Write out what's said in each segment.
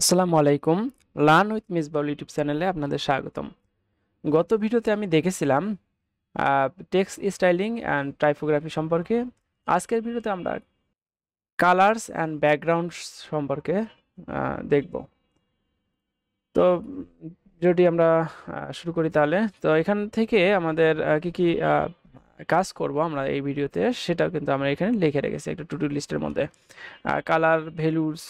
আসসালামু আলাইকুম। Learn with Misbaul YouTube চ্যানেলে আপনাদের স্বাগতম। গত ভিডিওতে আমি দেখেছিলাম টেক্সট স্টাইলিং অ্যান্ড টাইপোগ্রাফি সম্পর্কে। আজকের ভিডিওতে আমরা কালার্স অ্যান্ড ব্যাকগ্রাউন্ড সম্পর্কে দেখব। তো ভিডিওটি আমরা শুরু করি তাহলে। তো এখান থেকে আমাদের কি কি কাজ করব আমরা এই ভিডিওতে, সেটাও কিন্তু আমরা এখানে লিখে রেখেছি একটা টু ডু লিস্টের মধ্যে। কালার ভ্যালুস,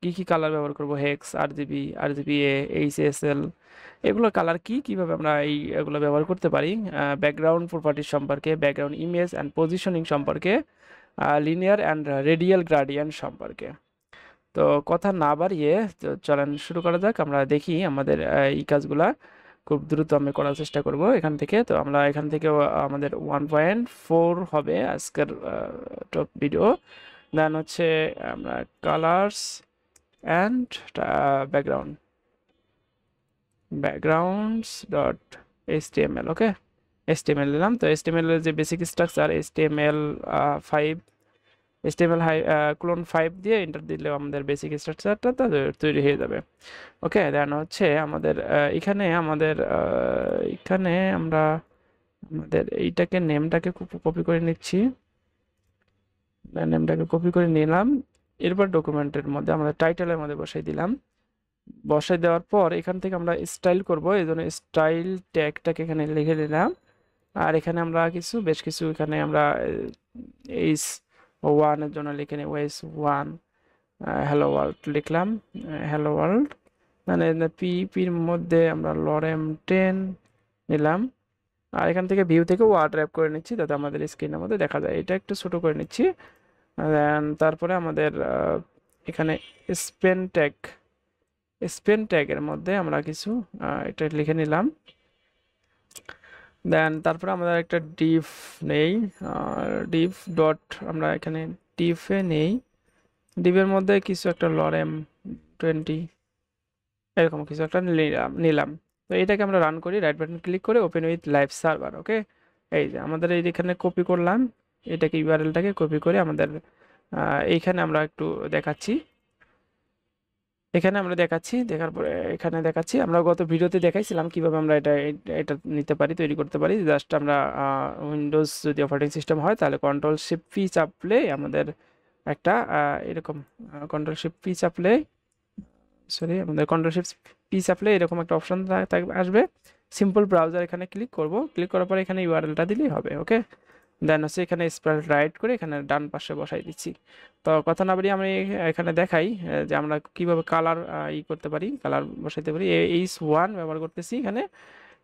কি কি কালার ব্যবহার করব, হেক্স, আরজিবি, আরজিবিএ, এইচএসএল, এগুলো কালার কি কিভাবে আমরা এগুলো ব্যবহার করতে পারি, ব্যাকগ্রাউন্ড প্রপার্টিজ সম্পর্কে, ব্যাকগ্রাউন্ড ইমেজ অ্যান্ড পজিশনিং সম্পর্কে, লিনিয়ার অ্যান্ড রেডিয়াল গ্রাডিয়েন্ট সম্পর্কে। তো কথা না বাড়িয়ে চলেন শুরু করা যাক। আমরা দেখি আমাদের এই কাজগুলা খুব দ্রুত আমি করার চেষ্টা করব এখান থেকে। তো আমরা এখান থেকে আমাদের 1.4 হবে আজকের টপ ভিডিও। দেন হচ্ছে আমরা colours and background backgrounds dot HTML. Okay, HTML দিলাম। তো এইচটিএমএল এর যে basic structure HTML 5, HTML clone 5 দিয়ে এন্টার দিলে আমাদের বেসিক স্ট্রাকচারটা তৈরি হয়ে যাবে। ওকে, দেন হচ্ছে আমাদের এখানে আমরা আমাদের এইটাকে নেমটাকে কপি করে নিচ্ছি। নেমটাকে কপি করে নিলাম। এরপর ডকুমেন্টের মধ্যে আমাদের টাইটেলের মধ্যে বসাই দিলাম। বসাই দেওয়ার পর এখান থেকে আমরা স্টাইল করব, এই জন্য স্টাইল ট্যাগটাকে এখানে লিখে দিলাম। আর এখানে আমরা বেশ কিছু এখানে আমরা এইচ ওয়ানের জন্য লিখে নিই ওয়েস ওয়ান, হ্যালো ওয়ার্ল্ড লিখলাম। হ্যালো ওয়ার্ল্ড মানে পিপির মধ্যে আমরা লরেম 10 নিলাম। আর এখান থেকে ভিউ থেকে ওয়ার্ড র্যাপ করে নিচ্ছি যাতে আমাদের স্ক্রিনের মধ্যে দেখা যায়। এটা একটু ছোট করে নিচ্ছি। তারপরে আমাদের এখানে স্পেন ট্যাগ, স্পেন ট্যাগের মধ্যে আমরা কিছু এটা লিখে নিলাম। দেন তারপরে আমাদের একটা ডিভ নেই, ডিভ ডট আমরা এখানে ডিভে নেই। ডিভের মধ্যে কিছু একটা লরেম 20 এরকম কিছু একটা নিলাম। তো এটাকে আমরা রান করি, রাইট বাটন ক্লিক করে ওপেন উইথ লাইভ সার্ভার। ওকে, এই যে আমাদের এখানে কপি করলাম, এটাকে ইউআরএলটাকে কপি করে আমাদের এইখানে আমরা একটু দেখাচ্ছি। এখানে আমরা দেখাচ্ছি, দেখার পরে এখানে দেখাচ্ছি। আমরা গত ভিডিওতে দেখাইছিলাম কিভাবে আমরা এটা নিতে পারি, তৈরি করতে পারি। জাস্ট আমরা উইন্ডোজ যদি অপারেটিং সিস্টেম হয় তাহলে কন্ট্রোল শিফট পি চাপলে আমাদের একটা এরকম কন্ট্রোল শিফট পি চাপলে আমাদের কন্ট্রোল শিফট পি চাপলে এরকম একটা অপশন আসবে। সিম্পল ব্রাউজার এখানে ক্লিক করব, ক্লিক করার পরে এখানে ইউআরএলটা দিলেই হবে। ওকে, দেন হচ্ছে এখানে স্প্রাইট রাইট করে এখানে ডান পাশে বসাই দিচ্ছি। তো কথা না বাড়িয়ে আমি এখানে দেখাই যে আমরা কিভাবে কালার করতে পারি, কালার বসাইতে পারি। এইচ ওয়ান ব্যবহার করতেছি এখানে।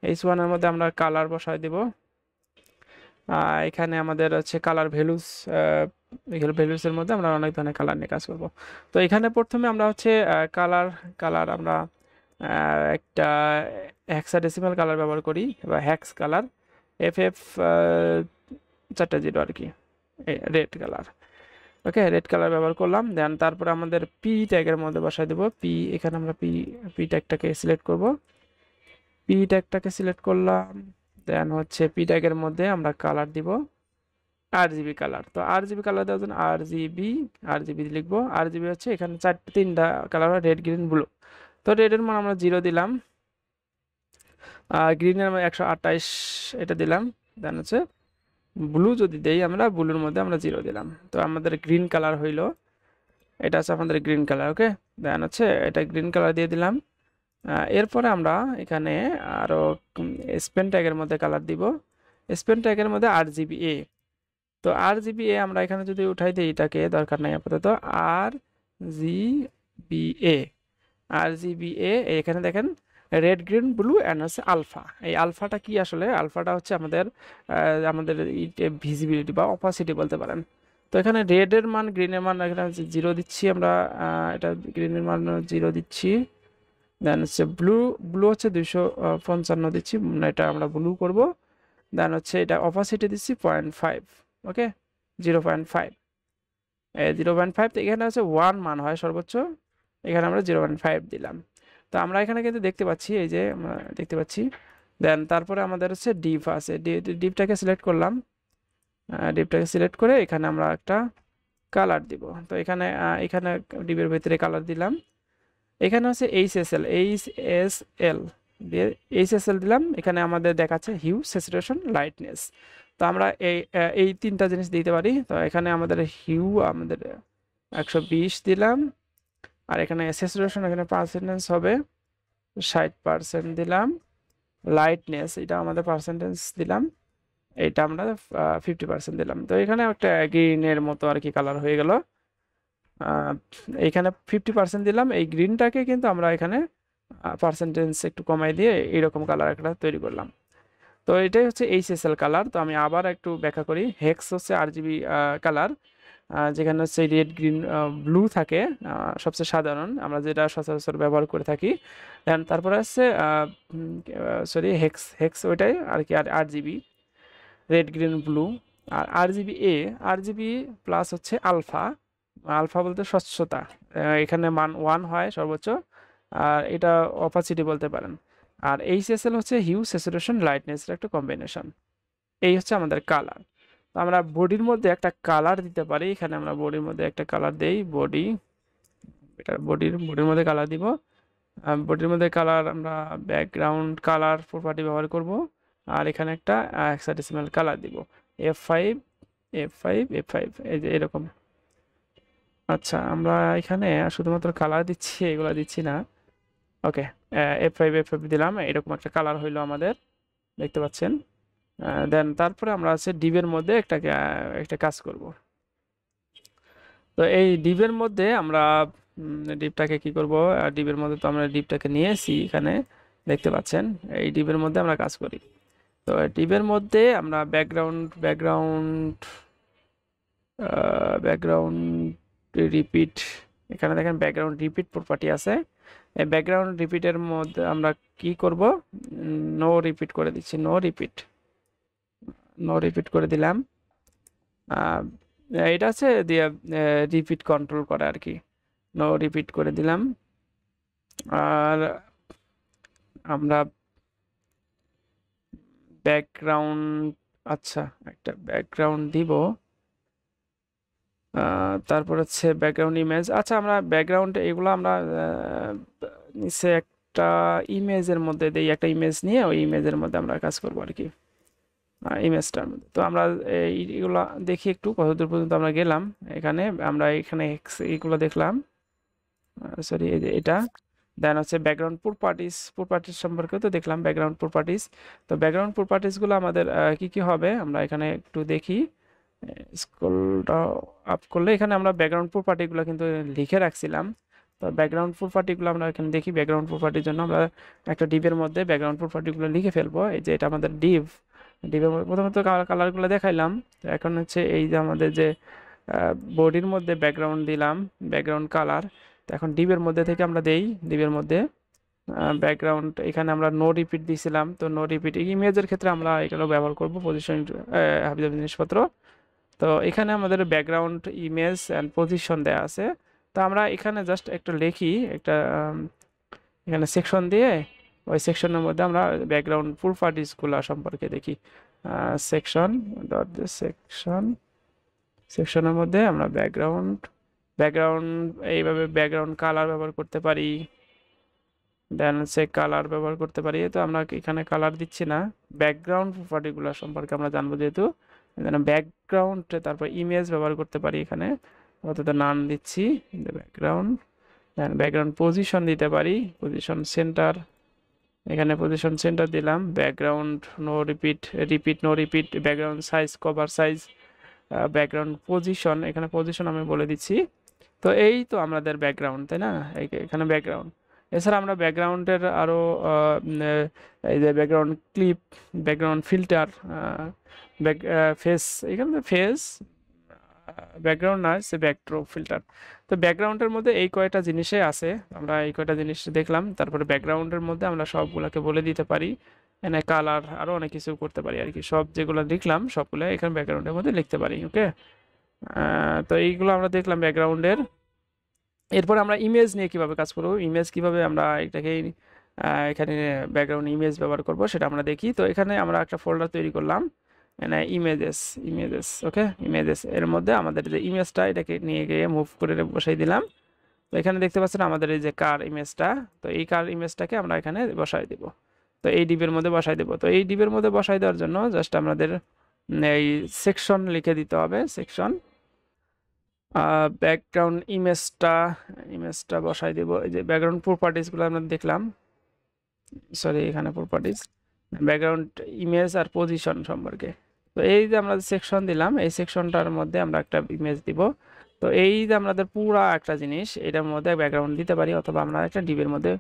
এইচ ওয়ানের মধ্যে আমরা কালার বসাই দেব। এখানে আমাদের হচ্ছে কালার ভ্যালুস, ভ্যালুসের মধ্যে আমরা অনেক ধরনের কালার নিয়ে কাজ করব। তো এখানে প্রথমে আমরা হচ্ছে কালার কালার আমরা একটা হেক্সাডেসিমাল কালার ব্যবহার করি বা হ্যাক্স কালার, এফ 4 আর কি, রেড কালার। ওকে, রেড কালার ব্যবহার করলাম। দেন তারপরে আমাদের পি ট্যাগের মধ্যে বসাই দেবো পি। এখানে আমরা পি ট্যাগটাকে সিলেক্ট করব, পি ট্যাগটাকে সিলেক্ট করলাম। দেন হচ্ছে পি ট্যাগের মধ্যে আমরা কালার দিব আরজিবি কালার। তো আরজিবি কালার দেওয়ার জন্য আরজিবি লিখবো। আরজিবি হচ্ছে এখানে 3টা কালার, রেড গ্রিন ব্লু। তো রেডের মান আমরা 0 দিলাম, গ্রিনের আমরা 128 এটা দিলাম। দেন হচ্ছে ব্লু যদি দেই আমরা, ব্লুর মধ্যে আমরা 0 দিলাম। তো আমাদের গ্রিন কালার হইলো, এটা হচ্ছে আমাদের গ্রিন কালার। ওকে, দেন হচ্ছে এটা গ্রিন কালার দিয়ে দিলাম। এরপরে আমরা এখানে আরও স্পেন ট্যাগের মধ্যে কালার দিব। স্পেন ট্যাগের মধ্যে আরজিবিএ। তো আরজিবিএ আমরা এখানে যদি উঠাই দিই, এটাকে দরকার নাই আপাতত। আরজিবিএ, আরজিবিএ এখানে দেখেন রেড গ্রিন ব্লু অ্যান্ড হচ্ছে আলফা। এই আলফাটা কি আসলে? আলফাটা হচ্ছে আমাদের আমাদের ভিজিবিলিটি বা অপাসিটি বলতে পারেন। তো এখানে রেডের মান, গ্রিনের মান এখানে 0 দিচ্ছি আমরা, এটা গ্রিনের মান 0 দিচ্ছি। দেন হচ্ছে ব্লু, ব্লু হচ্ছে 255 দিচ্ছি, এটা আমরা ব্লু করব। দেন হচ্ছে এটা অপাসিটি দিচ্ছি 0.5। ওকে, 0.5, 0.5। তো এখানে হচ্ছে 1 মান হয় সর্বোচ্চ, এখানে আমরা 0.5 দিলাম। তো আমরা এখানে কিন্তু দেখতে পাচ্ছি, এই যে আমরা দেখতে পাচ্ছি। দেন তারপরে আমাদের হচ্ছে ডিভ আছে, ডিভটাকে সিলেক্ট করলাম। ডিভটাকে সিলেক্ট করে এখানে আমরা একটা কালার দিব। তো এখানে এখানে ডিভের ভিতরে কালার দিলাম। এখানে হচ্ছে এইচএসএল দিয়ে এইচএসএল দিলাম। এখানে আমাদের দেখাচ্ছে হিউ, স্যাচুরেশন, লাইটনেস। তো আমরা এই তিনটা জিনিস দিতে পারি। তো এখানে আমাদের হিউ আমাদের 120 দিলাম, আর এখানে স্যাচুরেশন এখানে পার্সেন্টেজ হবে 60% দিলাম, লাইটনেস এটা আমাদের পার্সেন্টেজ দিলাম, এটা আমরা 50% দিলাম। তো এখানে একটা গ্রিনের মতো আর কি কালার হয়ে গেল। এখানে 50% দিলাম, এই গ্রিনটাকে কিন্তু আমরা এখানে পার্সেন্টেজ একটু কমাই দিয়ে এইরকম কালার একটা তৈরি করলাম। তো এটাই হচ্ছে এইচএসএল কালার। তো আমি আবার একটু ব্যাখ্যা করি। হেক্স হচ্ছে আরজিবি কালার, যেখানে হচ্ছে রেড, গ্রিন, ব্লু থাকে, সবচেয়ে সাধারণ আমরা যেটা সচরাচর ব্যবহার করে থাকি। দেন তারপরে হচ্ছে সরি হেক্স ওইটাই আর কি, আর আরজিবি রেড, গ্রিন, ব্লু। আর আরজিবি প্লাস হচ্ছে আলফা। আলফা বলতে স্বচ্ছতা, এখানে মান 1 হয় সর্বোচ্চ, আর এটা অপাসিটি বলতে পারেন। আর এইচএসএল হচ্ছে হিউ, স্যাচুরেশন, লাইটনেসের একটা কম্বিনেশন। এই হচ্ছে আমাদের কালার। তো আমরা বডির মধ্যে একটা কালার দিতে পারি। এখানে আমরা বডির মধ্যে একটা কালার দেই, এটা বডির মধ্যে কালার দিব। বডির মধ্যে কালার আমরা ব্যাকগ্রাউন্ড কালার প্রপার্টি ব্যবহার করব, আর এখানে একটা হেক্সাডেসিমাল কালার দিব, F5 F5 এই যে এরকম। আচ্ছা, আমরা এখানে শুধুমাত্র কালার দিচ্ছি, এগুলো দিচ্ছি না। ওকে, F5 দিলাম, এরকম একটা কালার হইলো আমাদের, দেখতে পাচ্ছেন। দেন তারপরে আমরা আছে ডিভের মধ্যে একটা কাজ করব। তো এই ডিভের মধ্যে আমরা ডিভটাকে কি করব, ডিভের মধ্যে তো আমরা ডিভটাকে নিয়েছি, এখানে দেখতে পাচ্ছেন। এই ডিভের মধ্যে আমরা কাজ করি। তো ডিভের মধ্যে আমরা ব্যাকগ্রাউন্ড রিপিট, এখানে দেখেন ব্যাকগ্রাউন্ড রিপিট প্রপার্টি আছে। এই ব্যাকগ্রাউন্ড রিপিটের মধ্যে আমরা কি করব, নো রিপিট করে দিচ্ছি, নো রিপিট করে দিলাম। এটা আছে দিয়ে রিপিট কন্ট্রোল করে আর কি, নো রিপিট করে দিলাম। আর আমরা ব্যাকগ্রাউন্ড, আচ্ছা একটা ব্যাকগ্রাউন্ড দিব। তারপর হচ্ছে ব্যাকগ্রাউন্ড ইমেজ। আচ্ছা, আমরা ব্যাকগ্রাউন্ড এগুলো আমরা নিচে একটা ইমেজের মধ্যে দিই, একটা ইমেজ নিয়ে ওই ইমেজের মধ্যে আমরা কাজ করবো আর কি, ইমেজটার মধ্যে। তো আমরা এইগুলো দেখি একটু কতদূর পর্যন্ত আমরা গেলাম। আমরা এখানে এইগুলো দেখলাম, সরি এটা। দেন হচ্ছে ব্যাকগ্রাউন্ড প্রপার্টিস সম্পর্কে তো দেখলাম, ব্যাকগ্রাউন্ড প্রপার্টিস। তো ব্যাকগ্রাউন্ড প্রপার্টিসগুলো আমাদের কি কি হবে আমরা এখানে একটু দেখি। স্ক্রলটা আপ করলে এখানে আমরা ব্যাকগ্রাউন্ড প্রপার্টিগুলো কিন্তু লিখে রাখছিলাম। তো ব্যাকগ্রাউন্ড প্রপার্টিগুলো আমরা এখানে দেখি। ব্যাকগ্রাউন্ড প্রপার্টির জন্য আমরা একটা ডিভের মধ্যে ব্যাকগ্রাউন্ড প্রপার্টিগুলো লিখে ফেলবো। এই যে এটা আমাদের ডিভের মধ্যে প্রথমত কালারগুলো দেখাইলাম। তো এখন হচ্ছে এই যে আমাদের যে বডির মধ্যে ব্যাকগ্রাউন্ড দিলাম, ব্যাকগ্রাউন্ড কালার। তো এখন ডিভের মধ্যে থেকে আমরা দেই, ডিভের মধ্যে ব্যাকগ্রাউন্ড, এখানে আমরা নো রিপিট দিয়েছিলাম। তো নো রিপিট ইমেজের ক্ষেত্রে আমরা এগুলো ব্যবহার করব, পজিশন হাবিজাবি জিনিসপত্র। তো এখানে আমাদের ব্যাকগ্রাউন্ড ইমেজ অ্যান্ড পজিশন দেয়া আছে। তো আমরা এখানে জাস্ট একটা লিখি, একটা এখানে সেকশন দিয়ে ওই সেকশনের মধ্যে আমরা ব্যাকগ্রাউন্ড প্রপার্টিসগুলো সম্পর্কে দেখি। সেকশনের মধ্যে আমরা ব্যাকগ্রাউন্ড এইভাবে ব্যাকগ্রাউন্ড কালার ব্যবহার করতে পারি। দেন হচ্ছে কালার ব্যবহার করতে পারি। তো আমরা এখানে কালার দিচ্ছি না, ব্যাকগ্রাউন্ড প্রপার্টিগুলো সম্পর্কে আমরা জানবো যেহেতু, ব্যাকগ্রাউন্ড তারপর ইমেজ ব্যবহার করতে পারি। এখানে অর্থাৎ নাম দিচ্ছি ব্যাকগ্রাউন্ড, দেন ব্যাকগ্রাউন্ড পজিশন দিতে পারি, পজিশন সেন্টার, এখানে পজিশন সেন্টার দিলাম। Background no repeat, background size, cover size, background position, এখানে পজিশন আমি বলে দিচ্ছি। তো এই তো আমাদের ব্যাকগ্রাউন্ড, তাই না? এখানে ব্যাকগ্রাউন্ড। এছাড়া আমরা ব্যাকগ্রাউন্ডের আরও এই যে background clip, background filter, face, এখানে ফেস ব্যাকগ্রাউন্ড না, সে ব্যাকড্রপ ফিল্টার। তো ব্যাকগ্রাউন্ডের মধ্যে এই কয়টা জিনিসে আছে, আমরা এই কয়টা জিনিস দেখলাম। তারপরে ব্যাকগ্রাউন্ডের মধ্যে আমরা সবগুলোকে বলে দিতে পারি, এখানে কালার আরও অনেক কিছু করতে পারি আর কি। সব যেগুলো লিখলাম সবগুলো এখানে ব্যাকগ্রাউন্ডের মধ্যে লিখতে পারি। ওকে, তো এইগুলো আমরা দেখলাম ব্যাকগ্রাউন্ডের। এরপর আমরা ইমেজ নিয়ে কিভাবে কাজ করব, ইমেজ কিভাবে আমরা এটাকে এখানে ব্যাকগ্রাউন্ড ইমেজ ব্যবহার করব সেটা আমরা দেখি। তো এখানে আমরা একটা ফোল্ডার তৈরি করলাম, মানে ইমেজেস। ওকে, ইমেজেস এর মধ্যে আমাদের যে ইমেজটা এটাকে নিয়ে গিয়ে মুভ করে বসাই দিলাম। তো এখানে দেখতে পাচ্ছেন আমাদের এই যে কার ইমেজটা, তো এই কার ইমেজটাকে আমরা এখানে বসাই দেব। তো এই ডিবের মধ্যে বসাই দেব। তো এই ডিবের মধ্যে বসাই দেওয়ার জন্য জাস্ট আমাদের এই সেকশন লিখে দিতে হবে, সেকশন। ব্যাকগ্রাউন্ড ইমেজটা বসাই দেব। এই যে ব্যাকগ্রাউন্ড প্রপার্টিসগুলো আমরা দেখলাম, সরি এখানে প্রপার্টিস, ব্যাকগ্রাউন্ড ইমেজ আর পজিশন সম্পর্কে। তো এই যে আমরা সেকশন দিলাম, এই সেকশনটার মধ্যে আমরা একটা ইমেজ দিব। তো এই যে আমাদের পুরা একটা জিনিস এটার মধ্যে ব্যাকগ্রাউন্ড দিতে পারি, অথবা আমরা একটা ডিবের মধ্যে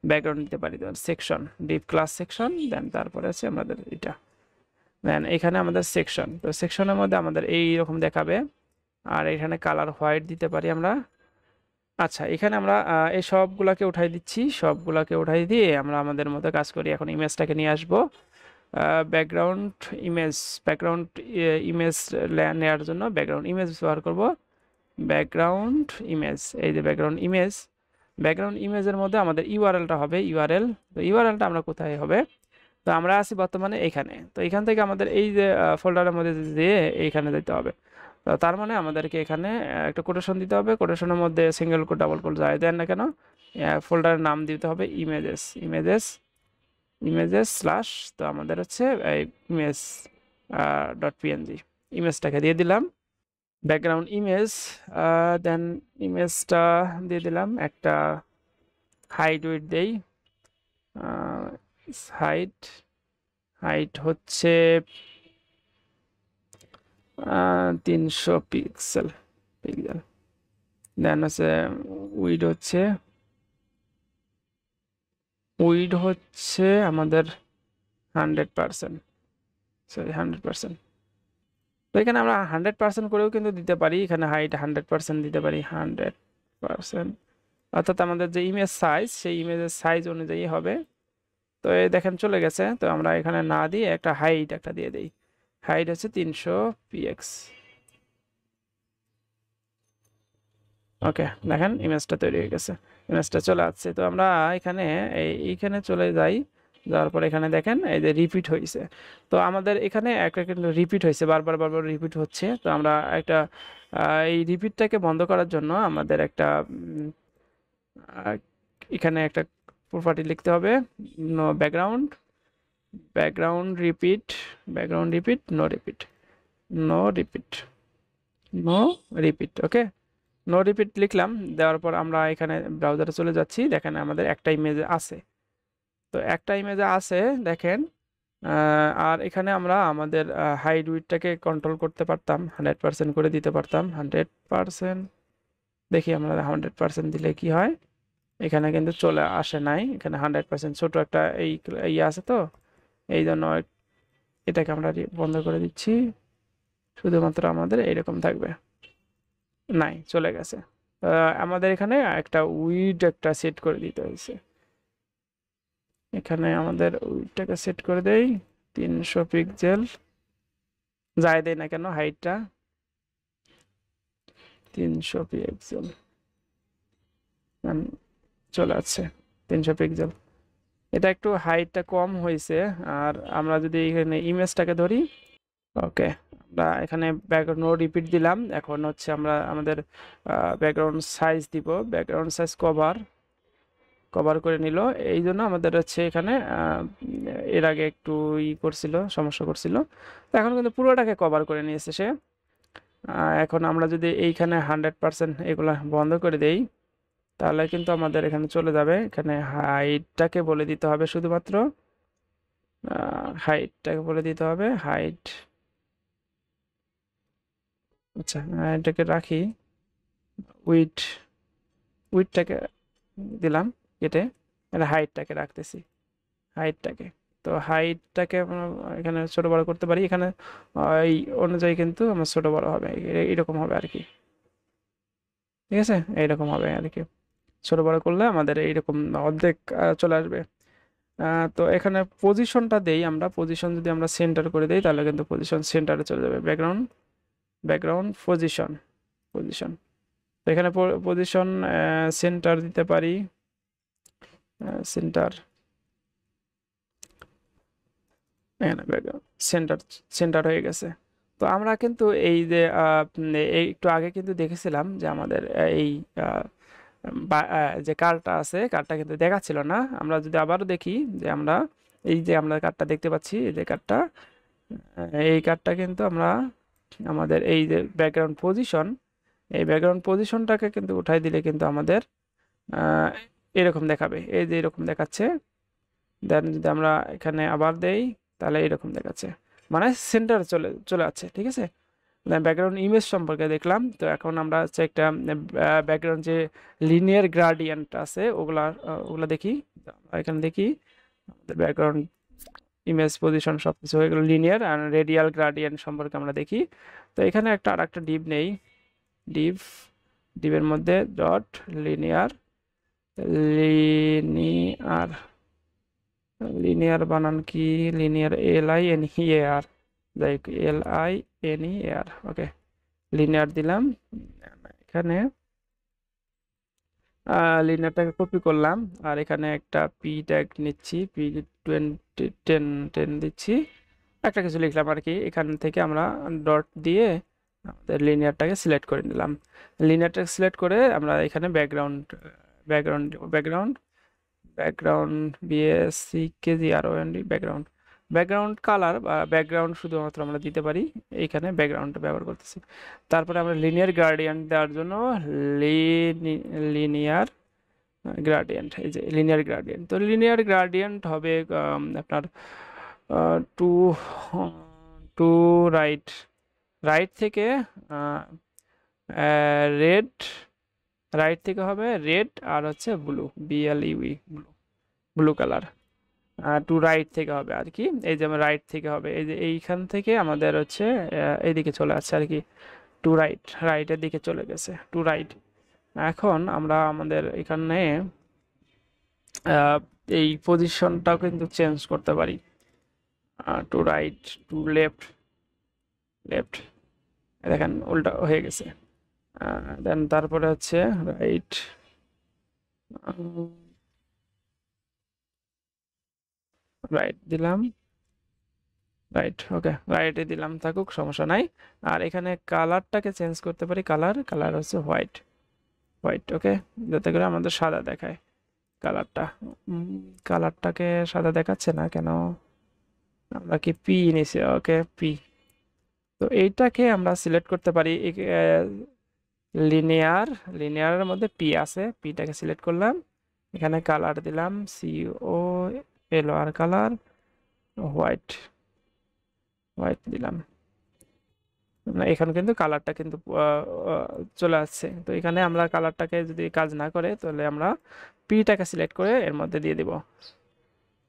ব্যাকগ্রাউন্ড দিতে পারি। সেকশন, ডিপ ক্লাস সেকশন, দেন তারপরে আছে আমাদের এটা, দেন এখানে আমাদের সেকশন। তো সেকশনের মধ্যে আমাদের এই রকম দেখাবে, আর এখানে কালার হোয়াইট দিতে পারি আমরা। আচ্ছা, এখানে আমরা এই সবগুলাকে উঠাই দিচ্ছি, সবগুলাকে উঠাই দিয়ে আমরা আমাদের মতো কাজ করি। এখন ইমেজটাকে নিয়ে আসবো ব্যাকগ্রাউন্ড ইমেজ, ব্যাকগ্রাউন্ড ইমেজ নেওয়ার জন্য ব্যাকগ্রাউন্ড ইমেজ ব্যবহার করব। ব্যাকগ্রাউন্ড ইমেজ, এই যে ব্যাকগ্রাউন্ড ইমেজ, ব্যাকগ্রাউন্ড ইমেজের মধ্যে আমাদের ইউআরএলটা হবে, ইউআরএল। তো ইউআরএলটা আমরা কোথায় হবে, তো আমরা আছি বর্তমানে এখানে। তো এখান থেকে আমাদের এই যে ফোল্ডারের মধ্যে যেয়ে এইখানে যেতে হবে। তো তার মানে আমাদেরকে এখানে একটা কোটেশন দিতে হবে, কোটেশনের মধ্যে সিঙ্গেল কোট ডাবল কোট যাই দেন না কেন, ফোল্ডারের নাম দিতে হবে ইমেজেস, ইমেজেস, ইমেজেস স্ল্যাশ, তো আমাদের হচ্ছে এই ইমেজ ডট পিএনজি, ইমেজটাকে দিয়ে দিলাম ব্যাকগ্রাউন্ড ইমেজ। দেন ইমেজটা দিয়ে দিলাম একটা হাইট, উইডথ দেই, হাইট, হাইট হচ্ছে 300 পিক্সেল, পিক্সেল। দেন হচ্ছে উইড হচ্ছে, উইড হচ্ছে আমাদের 100%, সরি 100%। তো এখানে আমরা 100% করেও কিন্তু দিতে পারি, এখানে হাইট 100% দিতে পারি, 100%। অর্থাৎ আমাদের যে ইমেজ সাইজ, সেই ইমেজের সাইজ অনুযায়ী হবে। তো এই দেখেন চলে গেছে। তো আমরা এখানে না দিয়ে একটা হাইট একটা দিয়ে দিই, হাইট হচ্ছে 300 পিএক্স। ওকে, দেখেন ইমেজটা তৈরি হয়ে গেছে, ইমেজটা চলে আসছে। তো আমরা এখানে এইখানে চলে যাই, যাওয়ার পর এখানে দেখেন এই যে রিপিট হয়েছে। তো আমাদের এখানে একটা কিন্তু রিপিট হয়েছে, বারবার বারবার রিপিট হচ্ছে। তো আমরা একটা এই রিপিটটাকে বন্ধ করার জন্য আমাদের একটা এখানে একটা প্রপার্টি লিখতে হবে, no background, background repeat, background repeat, no repeat, no repeat, no repeat. Okay, no repeat লিখলাম। দেওয়ার পর আমরা এখানে ব্রাউজারে চলে যাচ্ছি, দেখেন আমাদের একটা ইমেজ আছে। তো একটা ইমেজে আছে দেখেন। আর এখানে আমরা আমাদের হাইট উইডটাকে কন্ট্রোল করতে পারতাম, 100% করে দিতে পারতাম, 100%। দেখি আমরা 100% দিলে কি হয়, এখানে কিন্তু চলে আসে নাই, এখানে 100% ছোট একটা এই আছে। তো এই জন্য এটাকে আমরা বন্ধ করে দিচ্ছি, শুধুমাত্র আমাদের এইরকম থাকবে, নাই চলে গেছে। আমাদের এখানে একটা উইড একটা সেট করে দিতে হয়েছে, এখানে আমাদের উইডটাকে সেট করে দেই 300 পিক্সেল, যাই দেয় না কেন হাইটটা 300 পিক্সেল, চলে আসছে 300 পিক্সেল। এটা একটু হাইটটা কম হয়েছে। আর আমরা যদি এখানে ইমেজটাকে ধরি, ওকে, আমরা এখানে ব্যাকগ্রাউন্ড নো রিপিট দিলাম। এখন হচ্ছে আমরা আমাদের ব্যাকগ্রাউন্ড সাইজ দিব, ব্যাকগ্রাউন্ড সাইজ কভার, কভার করে নিল। এই জন্য আমাদের হচ্ছে এখানে এর আগে একটু করছিল, সমস্যা করছিল। তো এখন কিন্তু পুরোটাকে কভার করে নিয়েছে সে। এখন আমরা যদি এইখানে 100% এগুলা বন্ধ করে দেই, তাহলে কিন্তু আমাদের এখানে চলে যাবে। এখানে হাইটটাকে বলে দিতে হবে, শুধুমাত্র হাইটটাকে বলে দিতে হবে, হাইট। আচ্ছা, এটাকে রাখি, উইড, উইডটাকে দিলাম কেটে, এটা হাইটটাকে রাখতেছি, হাইটটাকে। তো হাইটটাকে আমরা এখানে ছোট বড় করতে পারি, এখানে এই অনুযায়ী কিন্তু আমার ছোট বড় হবে, এইরকম হবে আর কি। ঠিক আছে, এইরকম হবে আর কি। ছোট বড় করলে আমাদের এইরকম অর্ধেক চলে আসবে। তো এখানে পজিশনটা দেই আমরা, পজিশন যদি আমরা সেন্টার করে দেই তাহলে কিন্তু পজিশন সেন্টারে চলে যাবে, ব্যাকগ্রাউন্ড, ব্যাকগ্রাউন্ড পজিশন, পজিশন। তো এখানে পজিশন সেন্টার দিতে পারি, সেন্টার, এখানে ব্যাকগ্রাউন্ড সেন্টার, সেন্টার হয়ে গেছে। তো আমরা কিন্তু এই যে একটু আগে কিন্তু দেখেছিলাম যে আমাদের এই যে কার্ডটা আছে কার্ডটা কিন্তু দেখাচ্ছিল না। আমরা যদি আবারও দেখি যে আমরা এই যে আমরা কার্ডটা দেখতে পাচ্ছি, এই যে কার্ডটা, এই কার্ডটা কিন্তু আমরা আমাদের এই যে ব্যাকগ্রাউন্ড পজিশন, এই ব্যাকগ্রাউন্ড পজিশনটাকে কিন্তু উঠাই দিলে কিন্তু আমাদের আহ, এরকম দেখাবে, এই যে এরকম দেখাচ্ছে। দেন যদি আমরা এখানে আবার দেই তাহলে এরকম দেখাচ্ছে, মানে সেন্টার চলে চলে যাচ্ছে। ঠিক আছে, ব্যাকগ্রাউন্ড ইমেজ সম্পর্কে দেখলাম। তো এখন আমরা হচ্ছে একটা ব্যাকগ্রাউন্ড যে লিনিয়ার গ্রাডিয়েন্ট আছে ওগুলা ওগুলা দেখি। তো আমরা এখানে দেখি আমাদের ব্যাকগ্রাউন্ড ইমেজ পজিশন সব কিছু হয়ে গেল, লিনিয়ার আর রেডিয়াল গ্রাডিয়েন্ট সম্পর্কে আমরা দেখি। তো এখানে আরেকটা ডিভ নেই, ডিভ, ডিভের মধ্যে ডট লিনিয়ার, লিনিয়ার, লিনিয়ার বানান কি, লিনিয়ার LINEAR, যাই LINEAR, ওকে, লিনিয়ার দিলাম। এখানে লিনিয়ারটাকে কপি করলাম, আর এখানে একটা পি ট্যাগ নিচ্ছি, পি 10 দিচ্ছি, একটা কিছু লিখলাম আর কি। এখান থেকে আমরা ডট দিয়ে আমাদের লিনিয়ারটাকে সিলেক্ট করে নিলাম। লিনিয়ারটাকে সিলেক্ট করে আমরা এখানে background background background background BACKGROUND background, background colour বা ব্যাকগ্রাউন্ড শুধুমাত্র আমরা দিতে পারি, এইখানে ব্যাকগ্রাউন্ডটা ব্যবহার করতেছি। তারপরে আমরা লিনিয়ার গ্রেডিয়েন্ট দেওয়ার জন্য লিনিয়ার গ্রেডিয়েন্ট, এই যে লিনিয়ার গ্রেডিয়েন্ট। তো লিনিয়ার গ্রেডিয়েন্ট হবে আপনার টু টু রাইট, রাইট থেকে রেড, রাইট থেকে হবে রেড আর হচ্ছে blue, BLUE, blue, blue colour. To right থেকে হবে আর কি, এই যে রাইট থেকে হবে, এই যে এইখান থেকে আমাদের হচ্ছে এইদিকে চলে আসছে আর কি, টু রাইট, রাইটের দিকে চলে গেছে, টু রাইট। এখন আমরা আমাদের এখানে আহ, এই পজিশনটাও কিন্তু চেঞ্জ করতে পারি, to right, to left, left, দেখেন উল্টা হয়ে গেছে। দেন তারপরে হচ্ছে রাইট, রাইট দিলাম, রাইট, ওকে, রাইটে দিলাম, থাকুক, সমস্যা নাই। আর এখানে কালারটাকে চেঞ্জ করতে পারি, কালার, কালার হচ্ছে হোয়াইট, হোয়াইট, ওকে, যাতে করে আমাদের সাদা দেখায় কালারটা। কালারটাকে সাদা দেখাচ্ছে না কেন, আমরা কি পি নিছি, ওকে, পি। তো এইটাকে আমরা সিলেক্ট করতে পারি, লিনিয়ার, লিনিয়ারের মধ্যে পি আছে, পিটাকে সিলেক্ট করলাম, এখানে কালার দিলাম COLOR কালার, হোয়াইট, হোয়াইট দিলাম। না, এখানে কিন্তু কালারটা কিন্তু চলে আসছে। তো এখানে আমরা কালারটাকে যদি কাজ না করে তাহলে আমরা পিটাকে সিলেক্ট করে এর মধ্যে দিয়ে দিব।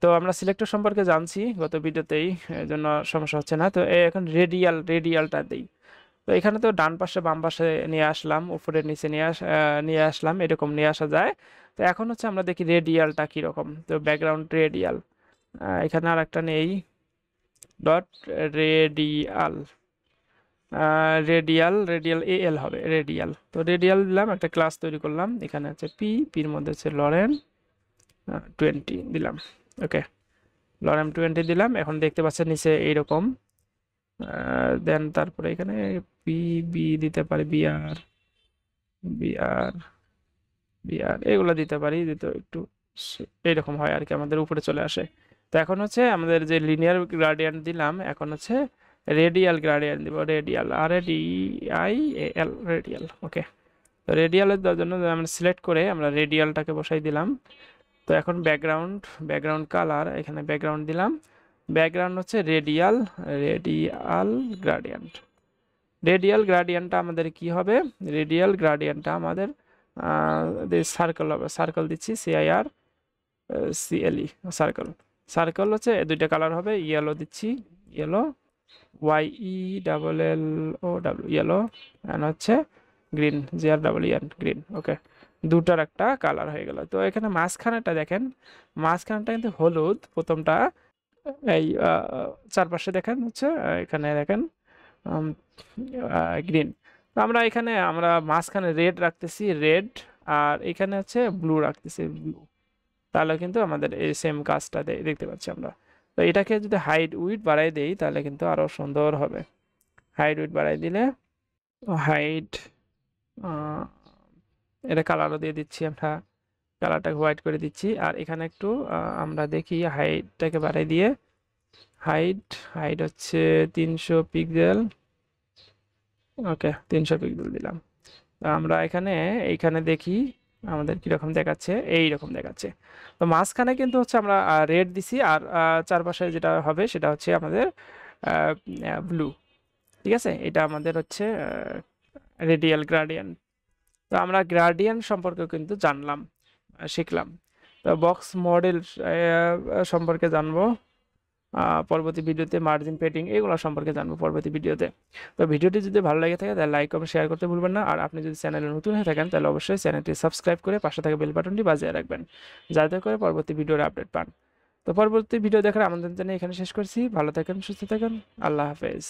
তো আমরা সিলেক্টর সম্পর্কে জানছি গত ভিডিওতেই, এর জন্য সমস্যা হচ্ছে না। তো এখন রেডিয়ালটা দিই। তো এখানে তো ডান পাশে বাম পাশে নিয়ে আসলাম, উপরে নিচে নিয়ে আসলাম, এরকম নিয়ে আসা যায়। তো এখন হচ্ছে আমরা দেখি রেডিয়ালটা কীরকম। তো ব্যাকগ্রাউন্ড রেডিয়াল, এখানে আর একটা নেই, dot radial, radial, radial AL হবে, রেডিয়াল। তো রেডিয়াল দিলাম, একটা ক্লাস তৈরি করলাম, এখানে হচ্ছে পির মধ্যে হচ্ছে লরেন 20 দিলাম, ওকে, লরেন 20 দিলাম। এখন দেখতে পাচ্ছেন নিচে এইরকম। দেন তারপরে এখানে বি দিতে পারি, বিআর বিআর এগুলো দিতে পারি, দিতে একটু এইরকম হয় আর কি, আমাদের উপরে চলে আসে। তো এখন হচ্ছে আমাদের যে লিনিয়ার গ্রাডিয়েন্ট দিলাম, এখন হচ্ছে রেডিয়াল গ্রাডিয়েন্ট দিব, রেডিয়াল, RADIAL, রেডিয়াল, ওকে। তো রেডিয়ালের দেওয়ার জন্য আমরা সিলেক্ট করে আমরা রেডিয়ালটাকে বসাই দিলাম। তো এখন ব্যাকগ্রাউন্ড, ব্যাকগ্রাউন্ড কালার, এখানে ব্যাকগ্রাউন্ড দিলাম, ব্যাকগ্রাউন্ড হচ্ছে রেডিয়াল, রেডিয়াল গ্রাডিয়েন্ট। রেডিয়াল গ্রাডিয়েন্টটা আমাদের কি হবে, রেডিয়াল গ্রাডিয়েন্টটা আমাদের সার্কেল হবে, সার্কেল দিচ্ছি, CIRCLE, সার্কেল। সার্কেল হচ্ছে দুইটা কালার হবে, ইয়েলো দিচ্ছি, ইয়েলো, YELLOW, ইয়েলো, অ্যান্ড হচ্ছে গ্রিন, GREEN, গ্রিন, ওকে, দুটার একটা কালার হয়ে গেল। তো এখানে মাঝখানেটা দেখেন, মাঝখানটা কিন্তু হলুদ, প্রথমটা এই চারপাশে দেখেন হচ্ছে এখানে দেখেন গ্রিন। তো আমরা এখানে আমরা মাঝখানে রেড রাখতেছি, রেড, আর এখানে হচ্ছে ব্লু রাখতেছি, ব্লু। তাহলে কিন্তু আমাদের এই সেম কাজটা দেখতে পাচ্ছি আমরা। তো এটাকে যদি হাইট উইডথ বাড়াই দেই তাহলে কিন্তু আরো সুন্দর হবে। হাইট উইডথ বাড়াই দিলে, হাইট এটা কালারও দিয়ে দিচ্ছি আমরা, কালারটাকে হোয়াইট করে দিচ্ছি। আর এখানে একটু আমরা দেখি হাইটটাকে বাড়াই দিয়ে, হাইট হাইট হচ্ছে 300 পিক্সেল। ওকে, 300 পিক্সেল দিলাম। তো আমরা এইখানে দেখি আমাদের কিরকম দেখাচ্ছে, এইরকম দেখাচ্ছে। তো মাঝখানে কিন্তু হচ্ছে আমরা রেড দিছি, আর চারপাশে যেটা হবে সেটা হচ্ছে আমাদের ব্লু। ঠিক আছে, এটা আমাদের হচ্ছে রেডিয়াল গ্রাডিয়েন্ট। তো আমরা গ্রাডিয়েন্ট সম্পর্কে কিন্তু জানলাম, শিখলাম। তো বক্স মডেল সম্পর্কে জানবো পরবর্তী ভিডিওতে, মার্জিন পেডিং এগুলো সম্পর্কে জানবো পরবর্তী ভিডিওতে। তো ভিডিওটি যদি ভালো লাগে থাকে তাহলে লাইক কমেন্ট শেয়ার করতে ভুলবেন না। আর আপনি যদি চ্যানেলে নতুন হয়ে থাকেন তাহলে অবশ্যই চ্যানেলটি সাবস্ক্রাইব করে পাশে থাকা বেল বাটনটি বাজিয়ে রাখবেন, যাতে করে পরবর্তী ভিডিওর আপডেট পান। তো পরবর্তী ভিডিও দেখার আমন্ত্রণ জানিয়ে এখানে শেষ করছি। ভালো থাকেন, সুস্থ থাকেন, আল্লাহ হাফেজ।